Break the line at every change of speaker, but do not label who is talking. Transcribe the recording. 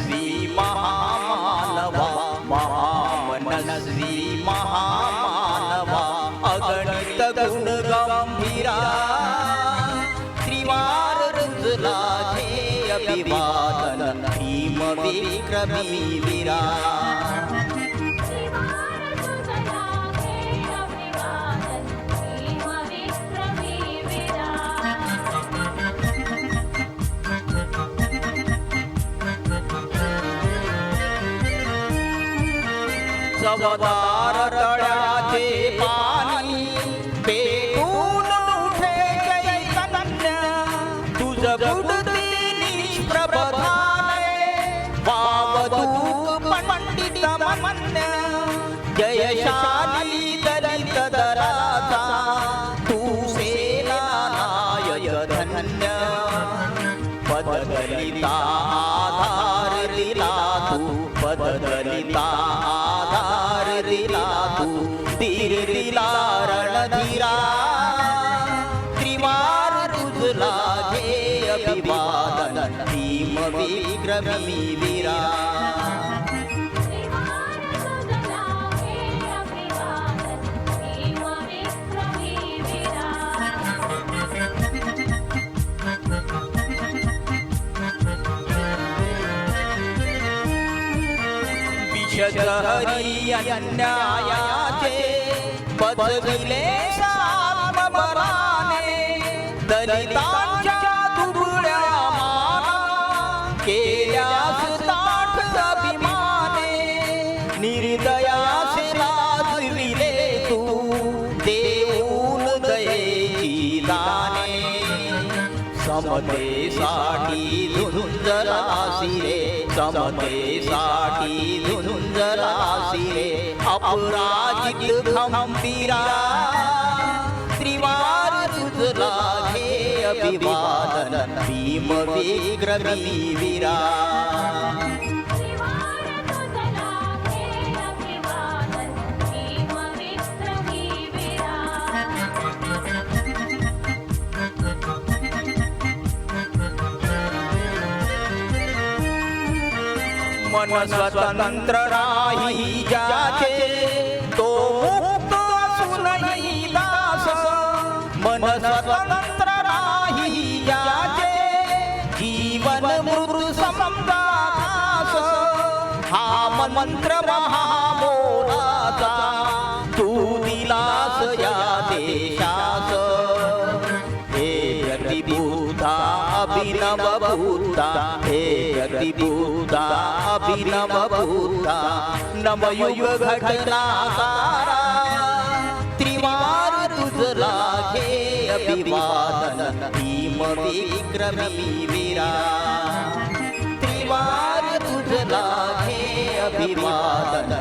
महामनस्वी महामानवा महामनस्वी महामानवा अगणित गुण गंभीरा त्रिवार रुजला जे अभिवादन भीम विक्रमी वीरा जवदार तळ्याचे पाणी पेटून उठे चैतन्य तुझ बुडती निष्प्रभधाने वावधूक पंडित मन्य जयशाली दलित दराचा तू सेनानायक धन्य पददलिता आधार दिला तू पददलिता आधार दिला तू धीर दिला रणधीरा त्रिवार रुजला घे अभिवादन भीम विक्रमी वीरा हरी अन्यायाचे पदविले आत्मबलाने दलितांच्या दुबळ्या माना केल्यास ताठ अभिमाने निर्दयासे लाजविले तू देऊन दयेची दाने समतेसाठी झुंजलासी रे समतेसाठी झुंजलासी रे अपराजित खंबीरा त्रिवार रुजला घे अभिवादन भीम विक्रमी वीरा मन स्वतंत्र राही जाचे तो मुक्त असूनही दास मन स्वतंत्र राही जाचे जीवन मृत्यू समजा खास हा मंत्र महामोलाचा तू दिलास या देशास हे प्रतिबुद्धा अभिनव बुद्धा हे प्रतिबुद्धा अभिनव बुद्धा नवयुग घटनाकारा त्रिवार रुजला घे अभिवादन भीम विक्रमी वीरा त्रिवार रुजला घे अभिवादन